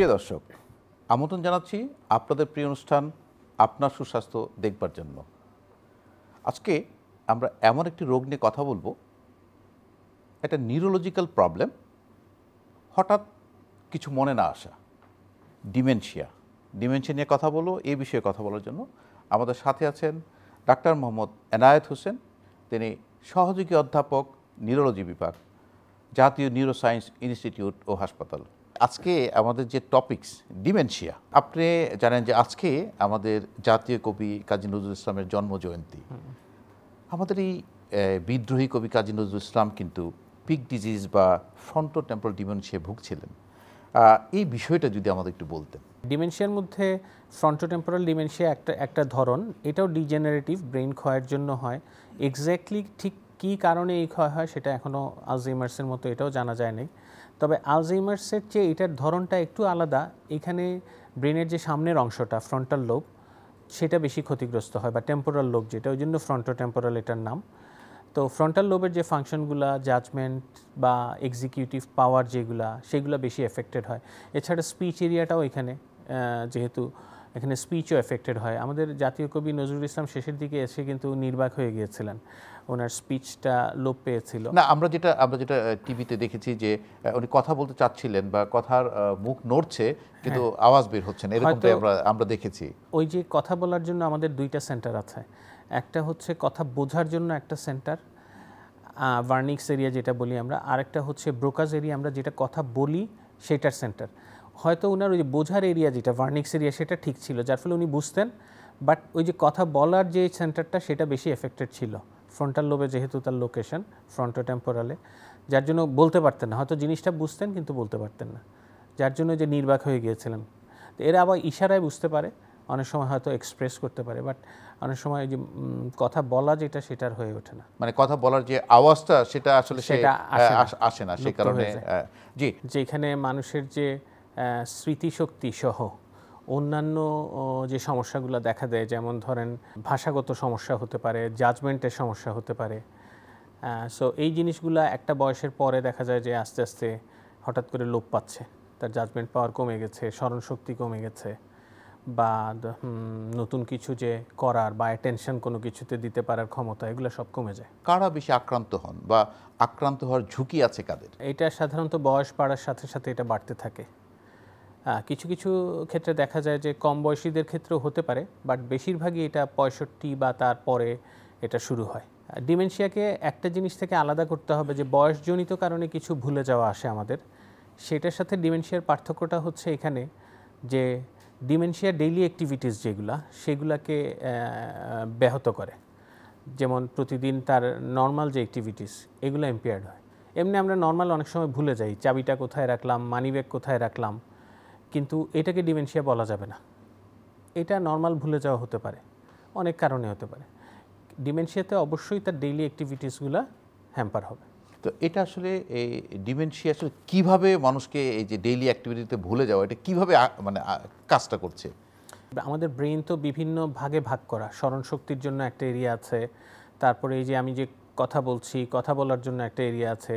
প্রিয় দর্শক, আমন্ত্রণ জানাচ্ছি আপনাদের প্রিয় অনুষ্ঠান আপনার সুস্বাস্থ্য দেখবার জন্য। আজকে আমরা এমন একটি রোগ নিয়ে কথা বলবো, একটা নিউরোলজিক্যাল প্রবলেম, হঠাৎ কিছু মনে না আসা, ডিমেনশিয়া নিয়ে কথা বলবো। এই বিষয়ে কথা বলার জন্য আমাদের সাথে আছেন ডাক্তার মোহাম্মদ এনায়েত হোসেন। তিনি সহযোগী অধ্যাপক, নিউরোলজি বিভাগ, জাতীয় নিউরোসায়েন্স ইনস্টিটিউট ও হাসপাতাল। আজকে আমাদের যে টপিকস ডিমেনশিয়া, আপনি জানেন যে আজকে আমাদের জাতীয় কবি কাজী নজরুল ইসলামের জন্মজয়ন্তী। আমাদের এই বিদ্রোহী কবি কাজী নজরুল ইসলাম কিন্তু পিক ডিজিজ বা ফ্রন্টোটেম্পোরাল ডিমেনশিয়া ভুগছিলেন। এই বিষয়টা যদি আমাদের একটু বলতেন। ডিমেনশিয়ার মধ্যে ফ্রন্টোটেম্পোরাল ডিমেনশিয়া একটা ধরন, এটাও ডিজেনারেটিভ, ব্রেন ক্ষয়ের জন্য হয়। এক্স্যাক্টলি ঠিক কী কারণে এই ক্ষয় হয় সেটা এখনও আলঝেইমার্সের মতো এটাও জানা যায় নাই। তবে আলঝেইমার্সের চেয়ে এটার ধরনটা একটু আলাদা। এখানে ব্রেনের যে সামনের অংশটা ফ্রন্টাল লোব সেটা বেশি ক্ষতিগ্রস্ত হয়, বা টেম্পোরাল লোব যেটা, ওই জন্য ফ্রন্টোটেম্পোরাল এটার নাম। তো ফ্রন্টাল লোবের যে ফাংশনগুলো, জাজমেন্ট বা এক্সিকিউটিভ পাওয়ার যেগুলা, সেগুলো বেশি এফেক্টেড হয়। এছাড়া স্পিচ এরিয়াটাও এখানে, যেহেতু এখানে স্পিচও এফেক্টেড হয়। আমাদের জাতীয় কবি নজরুল ইসলাম শেষের দিকে এসে কিন্তু নির্বাক হয়ে গিয়েছিলেন, ওনার স্পিচটা লোপ পেয়েছিল। না, আমরা যেটা টিভিতে দেখেছি যে উনি কথা বলতে চাচ্ছিলেন বা কথার মুখ নড়ছে কিন্তু আওয়াজ বের হচ্ছে না, এরকমটাই আমরা দেখেছি। ওই যে কথা বলার জন্য আমাদের দুইটা সেন্টার আছে, একটা হচ্ছে কথা বোঝার জন্য একটা সেন্টার, ভার্নিক্স এরিয়া যেটা বলি আমরা, আরেকটা হচ্ছে ব্রোকাজ এরিয়া, আমরা যেটা কথা বলি সেটার সেন্টার। হয়তো ওনার ওই যে বোঝার এরিয়া যেটা ভার্নিক্স এরিয়া সেটা ঠিক ছিল, যার ফলে উনি বুঝতেন, বাট ওই যে কথা বলার যে সেন্টারটা সেটা বেশি এফেক্টেড ছিল ফ্রন্টাল লোবে, যেহেতু তার লোকেশন ফ্রন্টোটেম্পোরালে, যার জন্য বলতে পারতেন না। হয়তো জিনিসটা বুঝতেন কিন্তু বলতে পারতেন না, যার জন্য যে নির্বাক হয়ে গিয়েছিলেন। তো এরা আবার ইশারায় বুঝতে পারে, অনেক সময় হয়তো এক্সপ্রেস করতে পারে, বাট অনেক সময় যে কথা বলা যেটা সেটার হয়ে ওঠে না, মানে কথা বলার যে আওয়াজটা সেটা আসলে সেটা আসে না, সেই কারণে জি, যেখানে মানুষের যে স্মৃতিশক্তি সহ অন্যান্য যে সমস্যাগুলো দেখা দেয়, যেমন ধরেন ভাষাগত সমস্যা হতে পারে, জাজমেন্টের সমস্যা হতে পারে। সো এই জিনিসগুলো একটা বয়সের পরে দেখা যায় যে আস্তে আস্তে হঠাৎ করে লোপ পাচ্ছে, তার জাজমেন্ট পাওয়ার কমে গেছে, স্মরণশক্তি কমে গেছে, বা নতুন কিছু যে করার বা অ্যাটেনশন কোনো কিছুতে দিতে পারার ক্ষমতা, এগুলো সব কমে যায়। কারা বেশি আক্রান্ত হন বা আক্রান্ত হওয়ার ঝুঁকি আছে কাদের? এটা সাধারণত বয়স বাড়ার সাথে সাথে এটা বাড়তে থাকে। কিছু কিছু ক্ষেত্রে দেখা যায় যে কম বয়সীদের ক্ষেত্রেও হতে পারে, বাট বেশিরভাগই এটা 65 বা তারপরে এটা শুরু হয়। ডিমেনশিয়াকে একটা জিনিস থেকে আলাদা করতে হবে, যে বয়সজনিত কারণে কিছু ভুলে যাওয়া আসে আমাদের, সেটার সাথে ডিমেনশিয়ার পার্থক্যটা হচ্ছে এখানে যে ডিমেনশিয়া ডেইলি অ্যাক্টিভিটিস যেগুলা, সেগুলাকে ব্যাহত করে। যেমন প্রতিদিন তার নর্মাল যে অ্যাক্টিভিটিস, এগুলো ইম্পেয়ার্ড হয়। এমনি আমরা নর্মাল অনেক সময় ভুলে যাই, চাবিটা কোথায় রাখলাম, মানিব্যাগ কোথায় রাখলাম, কিন্তু এটাকে ডিমেনশিয়া বলা যাবে না। এটা নর্মাল ভুলে যাওয়া হতে পারে, অনেক কারণে হতে পারে। ডিমেনশিয়াতে অবশ্যই তার ডেইলি অ্যাক্টিভিটিসগুলো হ্যাম্পার হবে। তো এটা আসলে এই ডিমেনশিয়া আসলে কীভাবে মানুষকে এই যে ডেইলি অ্যাক্টিভিটিতে ভুলে যাওয়া, এটা কীভাবে মানে কাজটা করছে? আমাদের ব্রেন তো বিভিন্ন ভাগে ভাগ করা, স্মরণশক্তির জন্য একটা এরিয়া আছে, তারপরে এই যে আমি যে কথা বলছি, কথা বলার জন্য একটা এরিয়া আছে,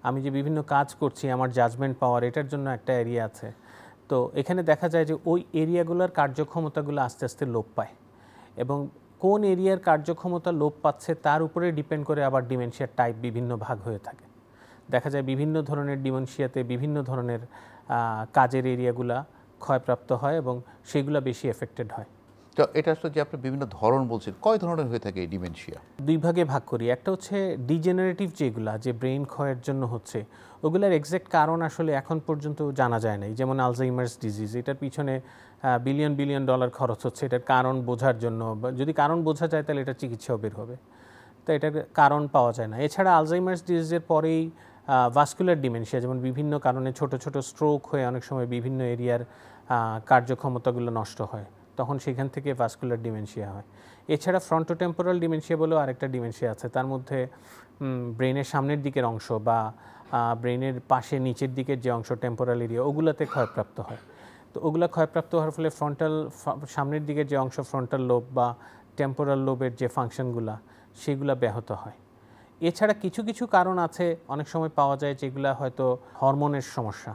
আমি যে বিভিন্ন কাজ করছি, আমার জাজমেন্ট পাওয়ার, এটার জন্য একটা এরিয়া আছে। তো এখানে দেখা যায় যে ওই এরিয়াগুলোর কার্যক্ষমতাগুলো আস্তে আস্তে লোপ পায়, এবং কোন এরিয়ার কার্যক্ষমতা লোপ পাচ্ছে তার উপরে ডিপেন্ড করে আবার ডিমেনশিয়ার টাইপ বিভিন্ন ভাগ হয়ে থাকে। দেখা যায় বিভিন্ন ধরনের ডিমেনশিয়াতে বিভিন্ন ধরনের কাজের এরিয়াগুলা ক্ষয়প্রাপ্ত হয় এবং সেগুলো বেশি এফেক্টেড হয়। তো এটা আসলে যে আপনি বিভিন্ন ধরন বলছেন, কয় ধরনের হয়ে থাকে এই ডিমেনশিয়া? দুই ভাগে ভাগ করি। একটা হচ্ছে ডিজেনারেটিভ, যেগুলা যে ব্রেন ক্ষয়ের জন্য হচ্ছে, ওগুলোর এক্স্যাক্ট কারণ আসলে এখন পর্যন্ত জানা যায় নাই। যেমন আলঝেইমার্স ডিজিজ, এটার পিছনে বিলিয়ন বিলিয়ন ডলার খরচ হচ্ছে এটার কারণ বোঝার জন্য। যদি কারণ বোঝা যায় তাহলে এটা চিকিৎসাও বের হবে, তো এটার কারণ পাওয়া যায় না। এছাড়া আলঝেইমার্স ডিজিজের পরেই ভাস্কুলার ডিমেনশিয়া, যেমন বিভিন্ন কারণে ছোট ছোট স্ট্রোক হয়ে অনেক সময় বিভিন্ন এরিয়ার কার্যক্ষমতাগুলো নষ্ট হয়, তখন সেখান থেকে ভাস্কুলার ডিমেনশিয়া হয়। এছাড়া ফ্রন্টোটেম্পোরাল ডিমেনশিয়া বলেও আরেকটা ডিমেনশিয়া আছে, তার মধ্যে ব্রেনের সামনের দিকের অংশ বা ব্রেনের পাশে নিচের দিকের যে অংশ টেম্পোরাল এরিয়া, ওগুলোতে ক্ষয়প্রাপ্ত হয়। তো ওগুলো ক্ষয়প্রাপ্ত হওয়ার ফলে সামনের দিকের যে অংশ ফ্রন্টাল লোব বা টেম্পোরাল লোবের যে ফাংশনগুলো, সেগুলো ব্যাহত হয়। এছাড়া কিছু কিছু কারণ আছে অনেক সময় পাওয়া যায়, যেগুলো হয়তো হরমোনের সমস্যা,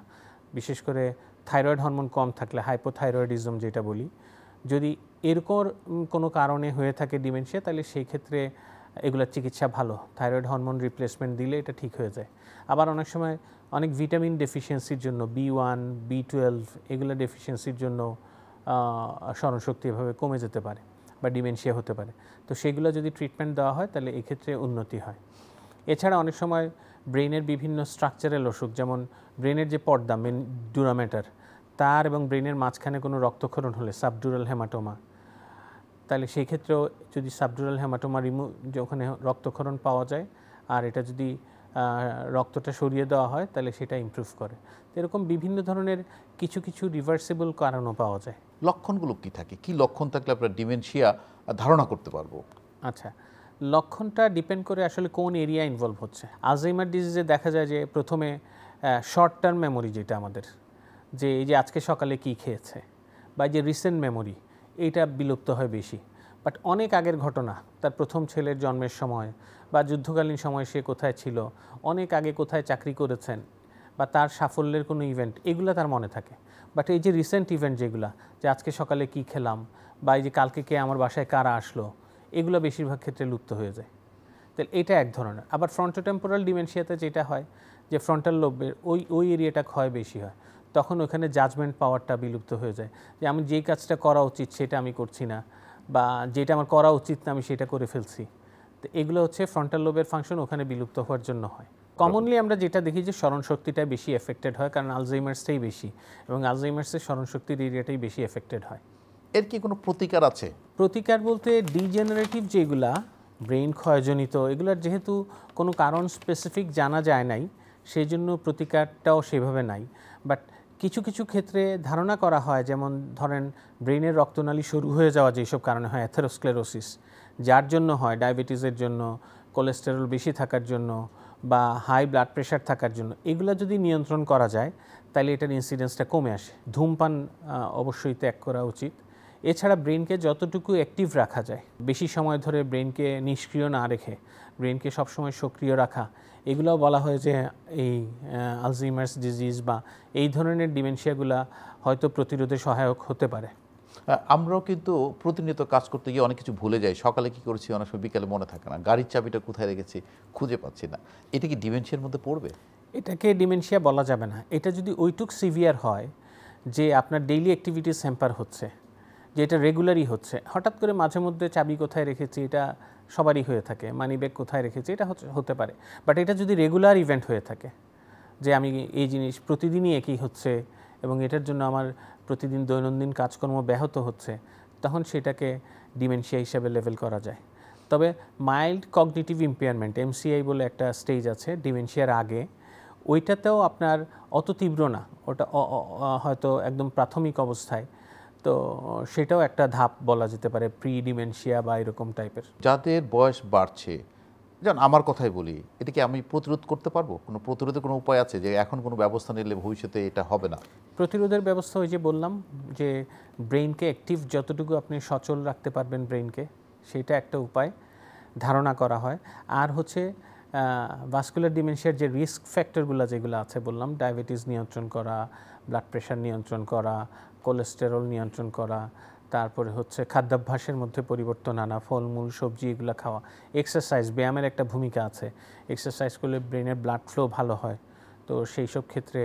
বিশেষ করে থাইরয়েড হরমোন কম থাকলে হাইপোথাইরয়েডিজম যেটা বলি, যদি এরকম কোনো কারণে হয়ে থাকে ডিমেনশিয়া, তাহলে সেই ক্ষেত্রে এগুলোর চিকিৎসা ভালো, থাইরয়েড হরমোন রিপ্লেসমেন্ট দিলে এটা ঠিক হয়ে যায়। আবার অনেক সময় অনেক ভিটামিন ডেফিসিয়েন্সির জন্য B1, B12 এগুলো ডেফিসিয়েন্সির জন্য স্মরণশক্তি এভাবে কমে যেতে পারে বা ডিমেনশিয়া হতে পারে। তো সেগুলো যদি ট্রিটমেন্ট দেওয়া হয় তাহলে এক্ষেত্রে উন্নতি হয়। এছাড়া অনেক সময় ব্রেনের বিভিন্ন স্ট্রাকচারাল অসুখ, যেমন ব্রেনের যে পর্দা মেন ডুরা ম্যাটার, তার এবং ব্রেনের মাঝখানে কোনো রক্তক্ষরণ হলে সাবডুরাল হেমাটোমা, তাহলে সেই ক্ষেত্রেও যদি সাবডুরাল হেমাটোমা যে ওখানে রক্তক্ষরণ পাওয়া যায় আর এটা যদি রক্তটা সরিয়ে দেওয়া হয় তাহলে সেটা ইমপ্রুভ করে। তো এরকম বিভিন্ন ধরনের কিছু কিছু রিভার্সিবল কারণও পাওয়া যায়। লক্ষণগুলো কি থাকে, কি লক্ষণ থাকলে আমরা ডিমেনশিয়া ধারণা করতে পারবো? আচ্ছা, লক্ষণটা ডিপেন্ড করে আসলে কোন এরিয়া ইনভলভ হচ্ছে। আলজাইমার ডিজিজে দেখা যায় যে প্রথমে শর্ট টার্ম মেমোরি, যেটা আমাদের যে এই যে আজকে সকালে কি খেয়েছে বা যে রিসেন্ট মেমোরি, এইটা বিলুপ্ত হয় বেশি। বাট অনেক আগের ঘটনা, তার প্রথম ছেলের জন্মের সময় বা যুদ্ধকালীন সময় সে কোথায় ছিল, অনেক আগে কোথায় চাকরি করেছেন বা তার সাফল্যের কোনো ইভেন্ট, এগুলো তার মনে থাকে। বাট এই যে রিসেন্ট ইভেন্ট যেগুলো, যে আজকে সকালে কি খেলাম বা এই যে কালকে কে আমার বাসায় কারা আসলো, এগুলো বেশিরভাগ ক্ষেত্রে লুপ্ত হয়ে যায়। তাহলে এটা এক ধরনের। আবার ফ্রন্টোটেম্পোরাল ডিমেনশিয়াতে যেটা হয় যে ফ্রন্টাল লোবের ওই এরিয়াটা ক্ষয় বেশি হয়, তখন ওখানে জাজমেন্ট পাওয়ারটা বিলুপ্ত হয়ে যায়, যে আমি যেই কাজটা করা উচিত সেটা আমি করছি না, বা যেটা আমার করা উচিত না আমি সেটা করে ফেলছি। তো এগুলো হচ্ছে ফ্রন্টাল লোবের ফাংশন ওখানে বিলুপ্ত হওয়ার জন্য হয়। কমনলি আমরা যেটা দেখি যে স্মরণশক্তিটা বেশি এফেক্টেড হয়, কারণ আলজাইমার্সটাই বেশি, এবং আলজাইমার্সের স্মরণশক্তির এরিয়াটাই বেশি এফেক্টেড হয়। এর কি কোনো প্রতিকার আছে? প্রতিকার বলতে ডিজেনারেটিভ যেগুলা ব্রেন ক্ষয়জনিত, এগুলার যেহেতু কোনো কারণ স্পেসিফিক জানা যায় নাই, সেই জন্য প্রতিকারটাও সেভাবে নাই। বাট কিছু কিছু ক্ষেত্রে ধারণা করা হয়, যেমন ধরেন ব্রেনের রক্তনালী শুরু হয়ে যাওয়া যেসব কারণে হয়, অ্যাথেরোস্ক্লেরোসিস যার জন্য হয়, ডায়াবেটিসের জন্য, কোলেস্টেরল বেশি থাকার জন্য বা হাই ব্লাড প্রেশার থাকার জন্য, এগুলো যদি নিয়ন্ত্রণ করা যায় তাহলে এটার ইনসিডেন্সটা কমে আসে। ধূমপান অবশ্যই ত্যাগ করা উচিত। এছাড়া ব্রেনকে যতটুকু অ্যাক্টিভ রাখা যায়, বেশি সময় ধরে ব্রেনকে নিষ্ক্রিয় না রেখে ব্রেনকে সবসময় সক্রিয় রাখা, এগুলোও বলা হয় যে এই আলজাইমার্স ডিজিজ বা এই ধরনের ডিমেনশিয়াগুলা হয়তো প্রতিরোধে সহায়ক হতে পারে। আমরাও কিন্তু প্রতিনিয়ত কাজ করতে গিয়ে অনেক কিছু ভুলে যাই। সকালে কি করেছি অনেক সময় বিকালে মনে থাকে না, গাড়ির চাবিটা কোথায় রেখেছি খুঁজে পাচ্ছি না। এটা কি ডিমেনশিয়ার মধ্যে পড়বে? এটাকে ডিমেনশিয়া বলা যাবে না। এটা যদি ওইটুক সিভিয়ার হয় যে আপনার ডেইলি অ্যাক্টিভিটিস হ্যাম্পার হচ্ছে, যে এটা রেগুলারই হচ্ছে, হঠাৎ করে মাঝে মধ্যে চাবি কোথায় রেখেছি এটা সবারই হয়ে থাকে, মানি ব্যাগ কোথায় রেখেছি এটা হতে পারে। বাট এটা যদি রেগুলার ইভেন্ট হয়ে থাকে, যে আমি এই জিনিস প্রতিদিনই একই হচ্ছে এবং এটার জন্য আমার প্রতিদিন দৈনন্দিন কাজকর্ম ব্যাহত হচ্ছে, তখন সেটাকে ডিমেনশিয়া হিসাবে লেভেল করা যায়। তবে মাইল্ড কগনিটিভ ইম্পেয়ারমেন্ট, MCI বলে একটা স্টেজ আছে ডিমেনশিয়ার আগে, ওইটাতেও আপনার অত তীব্র না, ওটা হয়তো একদম প্রাথমিক অবস্থায়, তো সেটাও একটা ধাপ বলা যেতে পারে, প্রি ডিমেনশিয়া বা এরকম টাইপের। যাদের বয়স বাড়ছে, যেমন আমার কথাই বলি, এটা কি আমি প্রতিরোধ করতে পারবো? কোনো প্রতিরোধের কোনো উপায় আছে যে এখন কোনো ব্যবস্থা নিলে ভবিষ্যতে এটা হবে না? প্রতিরোধের ব্যবস্থা ওই যে বললাম, যে ব্রেনকে অ্যাক্টিভ যতটুকু আপনি সচল রাখতে পারবেন ব্রেনকে, সেটা একটা উপায় ধারণা করা হয়। আর হচ্ছে ভাস্কুলার ডিমেনশিয়ার যে রিস্ক ফ্যাক্টরগুলো যেগুলো আছে বললাম, ডায়াবেটিস নিয়ন্ত্রণ করা, ব্লাড প্রেশার নিয়ন্ত্রণ করা, কোলেস্টেরল নিয়ন্ত্রণ করা, তারপরে হচ্ছে খাদ্যাভ্যাসের মধ্যে পরিবর্তন আনা, ফলমূল সবজি এগুলো খাওয়া, এক্সারসাইজ, ব্যায়ামের একটা ভূমিকা আছে, এক্সারসাইজ করলে ব্রেনের ব্লাড ফ্লো ভালো হয়, তো সেই সব ক্ষেত্রে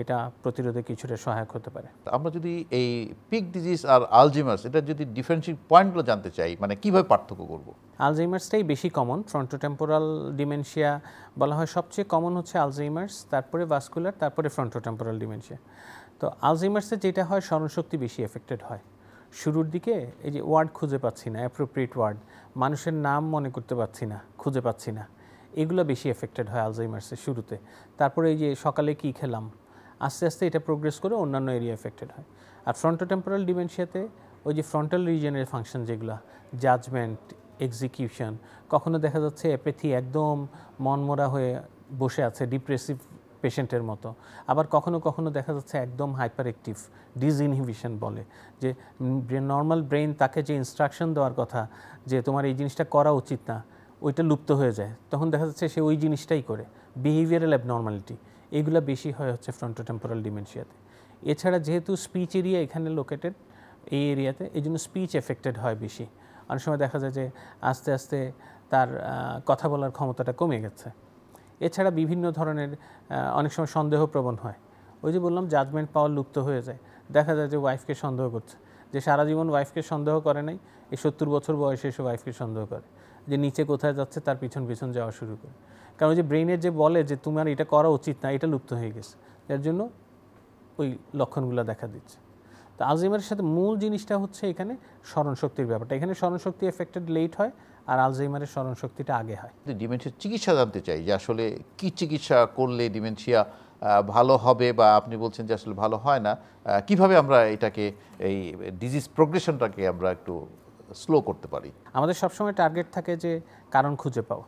এটা প্রতিরোধে কিছুটা সহায়ক হতে পারে। আমরা যদি এই পিক ডিজিজ আর আলজাইমার্স এটা যদি ডিফারেন্সিয়েট পয়েন্টগুলো জানতে চাই, মানে কিভাবে পার্থক্য করব? আলজাইমার্সটাই বেশি কমন, ফ্রন্টোটেম্পোরাল ডিমেনশিয়া বলা হয় সবচেয়ে কমন হচ্ছে আলজাইমার্স, তারপরে ভাস্কুলার, তারপরে ফ্রন্টোটেম্পোরাল ডিমেনশিয়া। তো আলজাইমার্সে যেটা হয়, স্মরণশক্তি বেশি এফেক্টেড হয় শুরুর দিকে। এই যে ওয়ার্ড খুঁজে পাচ্ছি না, অ্যাপ্রোপ্রিয়েট ওয়ার্ড, মানুষের নাম মনে করতে পারছি না, খুঁজে পাচ্ছি না, এগুলো বেশি এফেক্টেড হয় আলজাইমার্সের শুরুতে। তারপরে এই যে সকালে কি খেলাম, আস্তে আস্তে এটা প্রোগ্রেস করে অন্যান্য এরিয়া এফেক্টেড হয়। আর ফ্রন্টোটেম্পোরাল ডিমেনশিয়াতে ওই যে ফ্রন্টাল রিজনের ফাংশন যেগুলো, জাজমেন্ট, এক্সিকিউশন, কখনো দেখা যাচ্ছে অ্যাপেথি, একদম মনমরা হয়ে বসে আছে ডিপ্রেসিভ পেশেন্টের মতো, আবার কখনো কখনো দেখা যাচ্ছে একদম হাইপার অ্যাক্টিভ, ডিসইনহিবিশন বলে, যে নর্মাল ব্রেন তাকে যে ইনস্ট্রাকশন দেওয়ার কথা যে তোমার এই জিনিসটা করা উচিত না, ওইটা লুপ্ত হয়ে যায়, তখন দেখা যাচ্ছে সে ওই জিনিসটাই করে। বিহেভিয়ারাল অ্যাবনর্মালিটি, এগুলো বেশি হয় হচ্ছে ফ্রন্টোটেম্পোরাল ডিমেনশিয়াতে। এছাড়া যেহেতু স্পিচ এরিয়া এখানে লোকেটেড এই এরিয়াতে, এই জন্য স্পিচ এফেক্টেড হয় বেশি। অনেক সময় দেখা যায় যে আস্তে আস্তে তার কথা বলার ক্ষমতাটা কমে গেছে। এছাড়া বিভিন্ন ধরনের অনেক সময় সন্দেহপ্রবণ হয়। ওই যে বললাম জাজমেন্ট পাওয়ার লুপ্ত হয়ে যায়। দেখা যায় যে ওয়াইফকে সন্দেহ করছে, যে সারা জীবন ওয়াইফকে সন্দেহ করে নাই, এই 70 বছর বয়সে এসে ওয়াইফকে সন্দেহ করে, যে নিচে কোথায় যাচ্ছে তার পিছন পিছন যাওয়া শুরু করে। কারণ ওই যে ব্রেনের যে বলে যে তোমার এটা করা উচিত না, এটা লুপ্ত হয়ে গেছে, এর জন্য ওই লক্ষণগুলো দেখা দিচ্ছে। তো আলজাইমারের সাথে মূল জিনিসটা হচ্ছে এখানে স্মরণশক্তির ব্যাপারটা। এখানে স্মরণশক্তি এফেক্টেড লেট হয়, আর আলজাইমারের স্মরণশক্তিটা আগে হয়। ডিমেনশিয়ার চিকিৎসা জানতে চাই, যে আসলে কি চিকিৎসা করলে ডিমেনশিয়া ভালো হবে, বা আপনি বলছেন যে আসলে ভালো হয় না, কিভাবে আমরা এটাকে এই ডিজিজ প্রোগ্রেশনটাকে আমরা একটু স্লো করতে পারি? আমাদের সবসময় টার্গেট থাকে যে কারণ খুঁজে পাওয়া।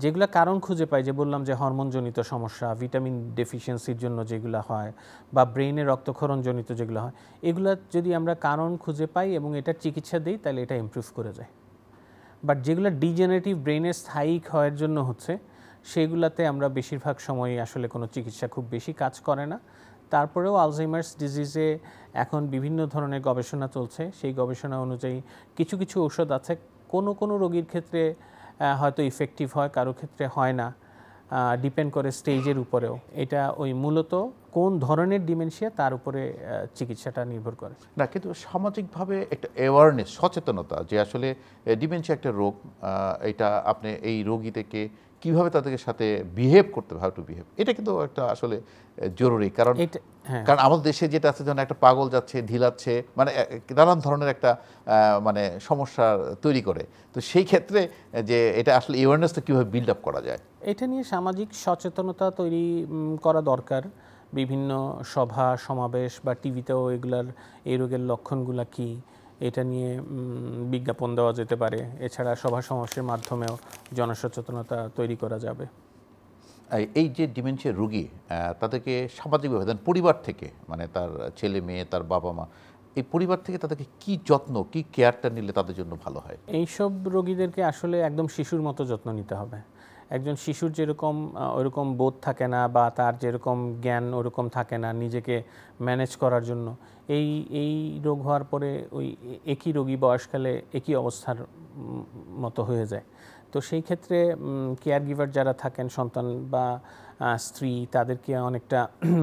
যেগুলো কারণ খুঁজে পাই, যে বললাম যে হরমোনজনিত সমস্যা, ভিটামিন ডেফিসিয়েন্সির জন্য যেগুলো হয়, বা ব্রেইনে রক্তক্ষরণজনিত যেগুলো হয়, এগুলো যদি আমরা কারণ খুঁজে পাই এবং এটার চিকিৎসা দিই, তাহলে এটা ইমপ্রুভ করে যায়। বাট যেগুলো ডিজেনারেটিভ ব্রেনের স্থায়ী ক্ষয়ের জন্য হচ্ছে, সেগুলাতে আমরা বেশিরভাগ সময়ই আসলে কোনো চিকিৎসা খুব বেশি কাজ করে না। তারপরেও আলজাইমার্স ডিজিজে এখন বিভিন্ন ধরনের গবেষণা চলছে। সেই গবেষণা অনুযায়ী কিছু কিছু ঔষধ আছে, কোনো কোনো রোগীর ক্ষেত্রে হয়তো ইফেক্টিভ হয়, কারো ক্ষেত্রে হয় না, ডিপেন্ড করে স্টেজের উপরেও। এটা ওই মূলত কোন ধরনের ডিমেনশিয়া তার উপরে চিকিৎসাটা নির্ভর করে। না, কিন্তু সামাজিকভাবে একটা অ্যাওয়ারনেস, সচেতনতা, যে আসলে ডিমেনশিয়া একটা রোগ, এটা আপনি এই রোগী থেকে কীভাবে তাদের সাথে বিহেভ করতে হবে, হাউ টু বিহেভ, এটা কিন্তু একটা আসলে জরুরি। কারণ কারণ আমাদের দেশে যেটা আছে, যেন একটা পাগল যাচ্ছে, ঢিলাচ্ছে, মানে নানান ধরনের একটা মানে সমস্যা তৈরি করে। তো সেই ক্ষেত্রে যে এটা আসলে অ্যাওয়ারনেসটা কীভাবে বিল্ড আপ করা যায়, এটা নিয়ে সামাজিক সচেতনতা তৈরি করা দরকার। বিভিন্ন সভা সমাবেশ বা টিভিতেও এগুলার, এই রোগের লক্ষণগুলো কী, এটা নিয়ে বিজ্ঞাপন দেওয়া যেতে পারে। এছাড়া সভা সমাবেশের মাধ্যমেও জনসচেতনতা তৈরি করা যাবে। এই যে ডিমেনশিয়া রোগী, তাদেরকে সামাজিকভাবে পরিবার থেকে, মানে তার ছেলে মেয়ে, তার বাবা মা, এই পরিবার থেকে তাদেরকে কি যত্ন, কি কেয়ারটা নিলে তাদের জন্য ভালো হয়? এইসব রোগীদেরকে আসলে একদম শিশুর মতো যত্ন নিতে হবে। একজন শিশুর যেরকম ওইরকম বোধ থাকে না, বা তার যেরকম জ্ঞান ওরকম থাকে না নিজেকে ম্যানেজ করার জন্য, এই রোগ হওয়ার পরে ওই একই রোগী বয়সকালে একই অবস্থার মতো হয়ে যায়। তো সেই ক্ষেত্রে কেয়ার গিভার যারা থাকেন, সন্তান বা স্ত্রী, তাদেরকে অনেকটা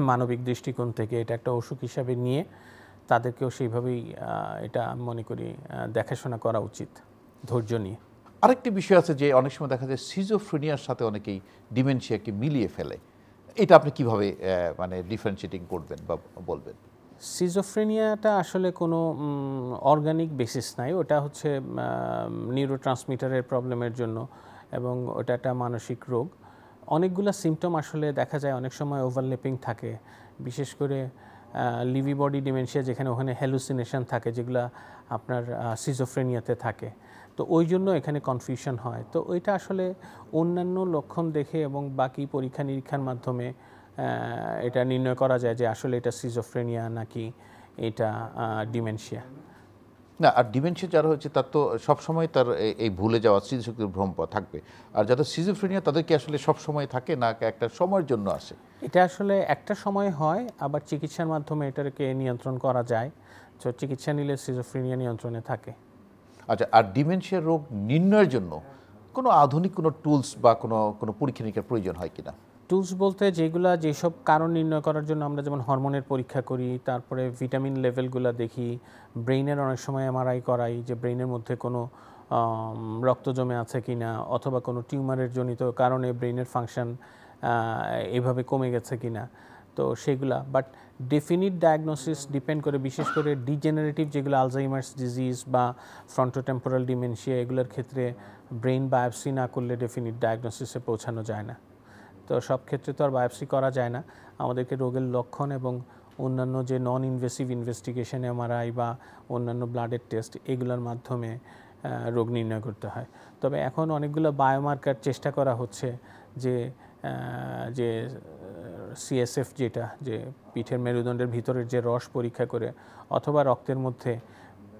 মানবিক দৃষ্টিকোণ থেকে এটা একটা অসুখ হিসাবে নিয়ে তাদেরকেও সেইভাবেই এটা মনে করি দেখাশোনা করা উচিত, ধৈর্য নিয়ে। আরেকটি বিষয় আছে যে অনেক সময় দেখা যায় সিজোফ্রেনিয়ার সাথে অনেকেই ডিমেনশিয়াকে মিলিয়ে ফেলে। এটা আপনি কিভাবে মানে ডিফারেন্সিয়েটিং করবেন বা বলবেন? সিজোফ্রেনিয়াটা আসলে কোনো অর্গানিক বেসিস নাই, ওটা হচ্ছে নিউরোট্রান্সমিটারের প্রবলেমের জন্য, এবং ওটা একটা মানসিক রোগ। অনেকগুলো সিমটম আসলে দেখা যায়, অনেক সময় ওভারল্যাপিং থাকে, বিশেষ করে লিভি বডি ডিমেনশিয়া, যেখানে ওখানে হ্যালুসিনেশন থাকে, যেগুলো আপনার সিজোফ্রেনিয়াতে থাকে। তো ওই জন্য এখানে কনফিউশন হয়। তো ওইটা আসলে অন্যান্য লক্ষণ দেখে এবং বাকি পরীক্ষা নিরীক্ষার মাধ্যমে এটা নির্ণয় করা যায় যে আসলে এটা সিজোফ্রেনিয়া নাকি এটা ডিমেনশিয়া। না, আর ডিমেনশিয়া যারা হচ্ছে তার তো সবসময় তার এই ভুলে যাওয়া, স্মৃতিশক্তির ভ্রম থাকবে। আর যাদের সিজোফ্রেনিয়া তাদের কি আসলে সবসময় থাকে, না একটা সময়ের জন্য আসে? এটা আসলে একটা সময় হয়, আবার চিকিৎসার মাধ্যমে এটাকে নিয়ন্ত্রণ করা যায়। তো চিকিৎসা নিলে সিজোফ্রেনিয়া নিয়ন্ত্রণে থাকে। আচ্ছা, আর ডিমেনশিয়া রোগ নির্ণয়ের জন্য কোনো আধুনিক কোনো টুলস বা কোনো পরীক্ষা নিরীক্ষার প্রয়োজন হয় কিনা? টুলস বলতে যেসব কারণ নির্ণয় করার জন্য আমরা যেমন হরমোনের পরীক্ষা করি, তারপরে ভিটামিন লেভেলগুলো দেখি, ব্রেইনের অনেক সময় এমআরআই করাই, যে ব্রেইনের মধ্যে কোনো রক্ত জমে আছে কি না, অথবা কোনো টিউমারের জনিত কারণে ব্রেইনের ফাংশন এভাবে কমে গেছে কি না। তো সেগুলা, বাট ডেফিনিট ডায়াগনোসিস ডিপেন্ড করে, বিশেষ করে ডিজেনারেটিভ যেগুলো আলজাইমার্স ডিজিজ বা ফ্রন্টোটেম্পোরাল ডিমেনশিয়া, এগুলোর ক্ষেত্রে ব্রেইন বায়োপসি না করলে ডেফিনিট ডায়াগনোসিসে পৌঁছানো যায় না। তো সব ক্ষেত্রে তো আর বায়োপসি করা যায় না, আমাদেরকে রোগের লক্ষণ এবং অন্যান্য যে নন ইনভেসিভ ইনভেস্টিগেশন, এমআরআই বা অন্যান্য ব্লাডের টেস্ট, এগুলোর মাধ্যমে রোগ নির্ণয় করতে হয়। তবে এখন অনেকগুলো বায়োমার্কার চেষ্টা করা হচ্ছে, যে সিএসএফ, যেটা যে পিঠের মেরুদণ্ডের ভিতরের যে রস পরীক্ষা করে, অথবা রক্তের মধ্যে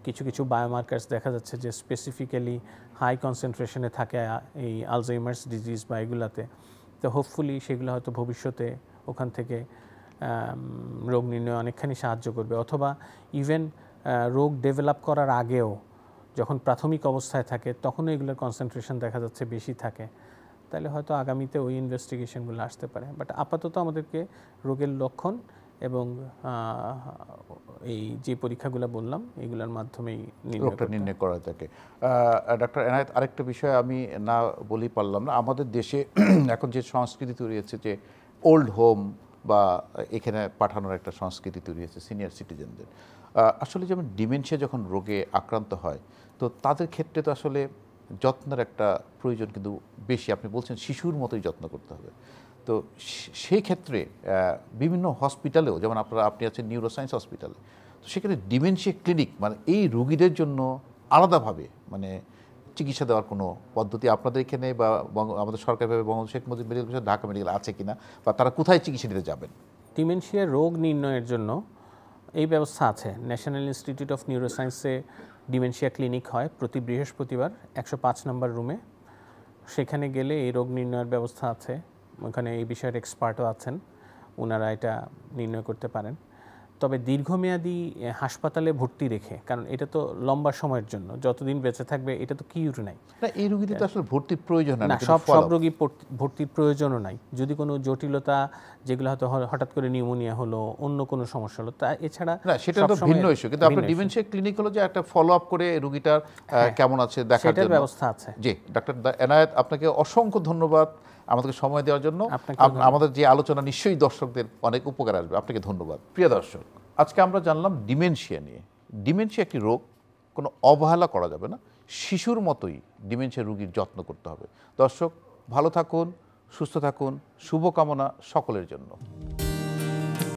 কিছু কিছু বায়োমার্কার্স দেখা যাচ্ছে যে স্পেসিফিক্যালি হাই কনসেন্ট্রেশনে থাকে এই আলজাইমার্স ডিজিজ বা এগুলাতে। তো হোপফুলি সেগুলো হয়তো ভবিষ্যতে ওখান থেকে রোগ নির্ণয়ে অনেকখানি সাহায্য করবে, অথবা ইভেন রোগ ডেভেলপ করার আগেও যখন প্রাথমিক অবস্থায় থাকে তখনও এগুলোর কনসেন্ট্রেশন দেখা যাচ্ছে বেশি থাকে, তাহলে হয়তো আগামীতে ওই ইনভেস্টিগেশনগুলো আসতে পারে। বাট আপাতত আমাদেরকে রোগের লক্ষণ এবং এই যে পরীক্ষাগুলো বললাম এগুলোর মাধ্যমেই রোগটা নির্ণয় করা থাকে। ডক্টর এনায়েত, আরেকটা বিষয় আমি না বলেই পারলাম না, আমাদের দেশে এখন যে সংস্কৃতি তৈরি হয়েছে যে ওল্ড হোম বা এখানে পাঠানোর একটা সংস্কৃতি তৈরি হয়েছে সিনিয়র সিটিজেনদের, আসলে যেমন ডিমেনশিয়া যখন রোগে আক্রান্ত হয় তো তাদের ক্ষেত্রে তো আসলে যত্নের একটা প্রয়োজন কিন্তু বেশি, আপনি বলছেন শিশুর মতোই যত্ন করতে হবে। তো সেই ক্ষেত্রে বিভিন্ন হসপিটালেও, যেমন আপনি আছেন নিউরোসায়েন্স হসপিটালে, তো সেখানে ডিমেনশিয়া ক্লিনিক মানে এই রোগীদের জন্য আলাদাভাবে মানে চিকিৎসা দেওয়ার কোনো পদ্ধতি আপনাদের এখানে বা আমাদের সরকারিভাবে Bangabandhu Sheikh Mujib medical college Dhaka medical আছে কিনা, বা তারা কোথায় চিকিৎসা নিতে যাবেন? ডিমেনশিয়া রোগ নির্ণয়ের জন্য এই ব্যবস্থা আছে। ন্যাশনাল ইনস্টিটিউট অফ নিউরোসায়েন্সে ডিমেনশিয়া ক্লিনিক হয় প্রতি বৃহস্পতিবার 105 নম্বর রুমে। সেখানে গেলে এই রোগ নির্ণয়ের ব্যবস্থা আছে, ওখানে এই বিষয়ের এক্সপার্টও আছেন, ওনারা এটা নির্ণয় করতে পারেন। তবে দীর্ঘমেয়াদী হাসপাতালে ভর্তি রেখে, কারণ এটা তো লম্বা সময়ের জন্য, যতদিন বেঁচে থাকবে এটা তো কিউর নাই না, এই রোগীদের তো আসলে ভর্তির প্রয়োজন না, সব রোগী ভর্তির প্রয়োজনও নাই। যদি কোনো জটিলতা, যেগুলো হয়তো হঠাৎ করে নিউমোনিয়া হলো, অন্য কোনো সমস্যা হলো, তা এছাড়া না, সেটা তো ভিন্ন ইস্যু, কিন্তু আপনার ডিমেনশিয়া ক্লিনিক হলো যে একটা ফলো আপ করে রোগীটার কেমন আছে দেখার জন্য ব্যবস্থা আছে। জি, ডক্টর এনায়েত, আপনাকে অসংখ্য ধন্যবাদ আমাদেরকে সময় দেওয়ার জন্য। আমাদের যে আলোচনা নিশ্চয়ই দর্শকদের অনেক উপকার আসবে, আপনাকে ধন্যবাদ। প্রিয় দর্শক, আজকে আমরা জানলাম ডিমেনশিয়া নিয়ে। ডিমেনশিয়া একটি রোগ, কোনো অবহেলা করা যাবে না, শিশুর মতোই ডিমেনশিয়া রোগীর যত্ন করতে হবে। দর্শক, ভালো থাকুন, সুস্থ থাকুন, শুভকামনা সকলের জন্য।